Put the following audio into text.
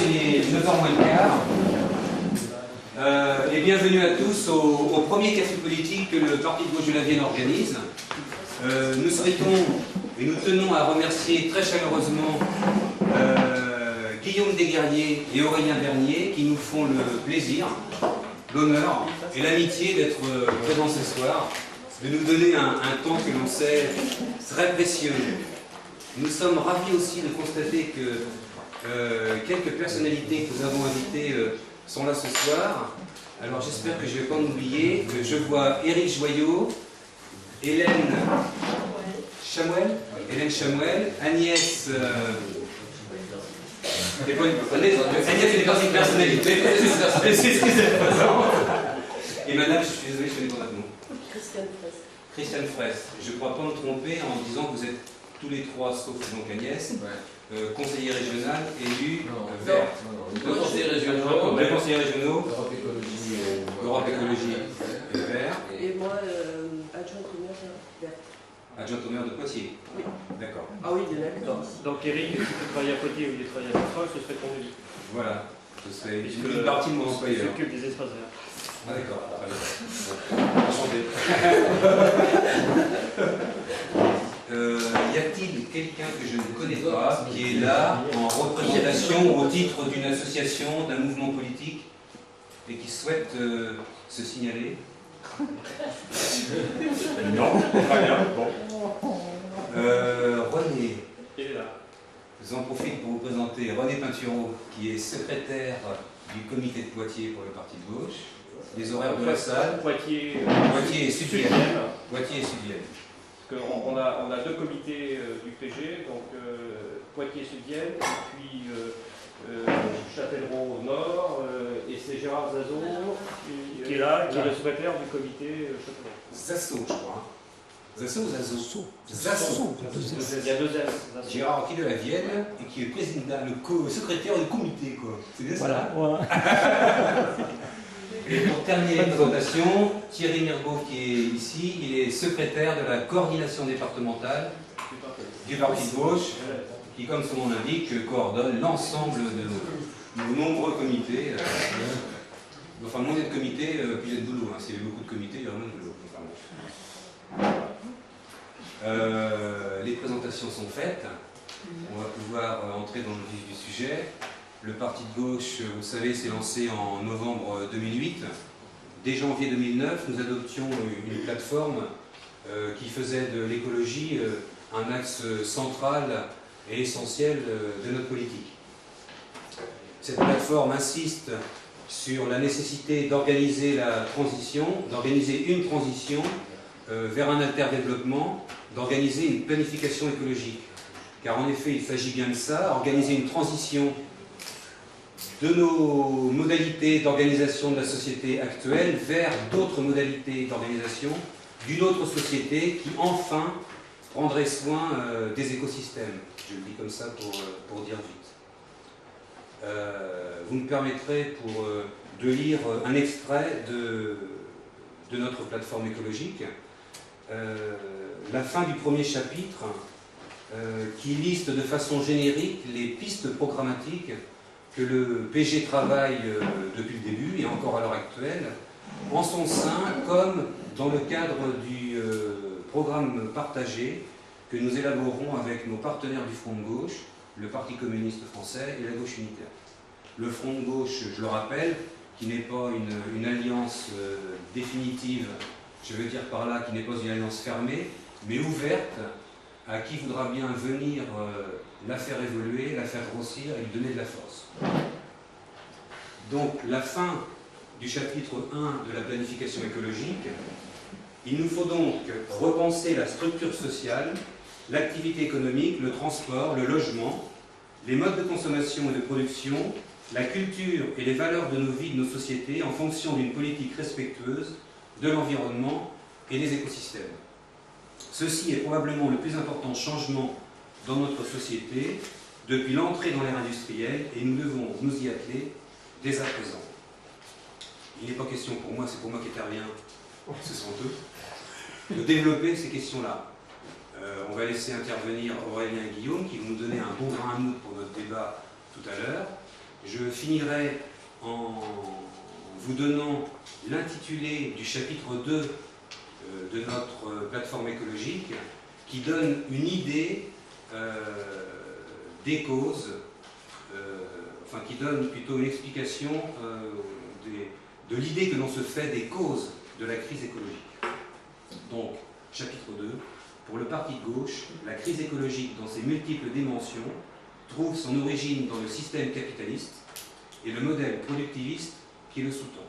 il est 9h moins le quart. Et bienvenue à tous au premier café politique que le Parti de gauche de la Vienne organise. Nous souhaitons et nous tenons à remercier très chaleureusement Guillaume Desguerriers et Aurélien Bernier qui nous font le plaisir, l'honneur et l'amitié d'être présents ce soir, de nous donner un temps que l'on sait très précieux. Nous sommes ravis aussi de constater que quelques personnalités que nous avons invitées sont là ce soir. Alors j'espère que je ne vais pas en oublier. Je vois Éric Joyot, Hélène Chamuel, Agnès... Agnès n'est pas une personnalité, et madame, je suis désolé, je connais pas votre nom. Christiane Fraisse. Je ne crois pas me tromper en disant que vous êtes tous les trois, sauf donc Agnès, conseillers régional, élus verts. Deux conseillers régionaux, Europe Écologie et Vert. Et moi, adjointe au maire verte. Adjointe au maire de Poitiers. Oui. D'accord. Ah oui, il y en a plus. Donc Eric, si tu travailles à Poitiers ou il travaille à Petrol, ce serait ton élu. Voilà. Ce serait une partie de mon employeur. Il s'occupe des espaces verts. Ah d'accord. Enchanté. Y a-t-il quelqu'un que je ne connais pas qui est là en représentation au titre d'une association, d'un mouvement politique et qui souhaite se signaler? Non, très bien. Bon. René. Il est là. J'en profite pour vous présenter René Peintureau, qui est secrétaire du comité de Poitiers pour le Parti de gauche. Les horaires de la salle. Poitiers et Sud-Vienne. Poitiers et Sud-Vienne. Parce qu'on a deux comités du PG, donc Poitiers Sud-Vienne, et puis Châtellerault au nord, et c'est Gérard Zazot qui est là, qui est le secrétaire du comité Châtellerault. Zasso, je crois. Zasso ou Zazo? Zasso. Il y a deux S. Gérard qui est de la Vienne et qui est président, le secrétaire du comité, quoi. C'est bien ça? Voilà. Et pour terminer la présentation, Thierry Mirbeau qui est ici, il est secrétaire de la coordination départementale du Parti de gauche, qui, comme son nom l'indique, coordonne l'ensemble de nos nombreux comités. Enfin, moins d'être comité, plus d'être boulot. S'il y avait beaucoup de comités, il y aurait moins de boulot. Les présentations sont faites. On va pouvoir entrer dans le vif du sujet. Le Parti de gauche, vous savez, s'est lancé en novembre 2008. Dès janvier 2009, nous adoptions une plateforme qui faisait de l'écologie un axe central et essentiel de notre politique. Cette plateforme insiste sur la nécessité d'organiser la transition, d'organiser une transition vers un interdéveloppement, d'organiser une planification écologique. Car en effet, il s'agit bien de ça, organiser une transition de nos modalités d'organisation de la société actuelle vers d'autres modalités d'organisation d'une autre société qui enfin prendrait soin des écosystèmes. Je le dis comme ça pour dire vite. Vous me permettrez de lire un extrait de notre plateforme écologique. La fin du premier chapitre qui liste de façon générique les pistes programmatiques que le PG travaille depuis le début et encore à l'heure actuelle, en son sein, comme dans le cadre du programme partagé que nous élaborons avec nos partenaires du Front de gauche, le Parti communiste français et la gauche unitaire. Le Front de gauche, je le rappelle, qui n'est pas une alliance définitive, je veux dire par là, qui n'est pas une alliance fermée, mais ouverte à qui voudra bien venir la faire évoluer, la faire grossir et lui donner de la force. Donc, la fin du chapitre 1 de la planification écologique, il nous faut donc repenser la structure sociale, l'activité économique, le transport, le logement, les modes de consommation et de production, la culture et les valeurs de nos vies, de nos sociétés, en fonction d'une politique respectueuse de l'environnement et des écosystèmes. Ceci est probablement le plus important changement dans notre société depuis l'entrée dans l'ère industrielle et nous devons nous y atteler dès à présent. Il n'est pas question pour moi, c'est pour moi qui intervient, ce sont eux, de développer ces questions-là. On va laisser intervenir Aurélien et Guillaume qui vont nous donner un bon grain à moudre pour notre débat tout à l'heure. Je finirai en vous donnant l'intitulé du chapitre 2 de notre plateforme écologique, qui donne une idée des causes, enfin qui donne plutôt une explication de l'idée que l'on se fait des causes de la crise écologique. Donc, chapitre 2, pour le parti de gauche, la crise écologique dans ses multiples dimensions trouve son origine dans le système capitaliste et le modèle productiviste qui le sous-tend.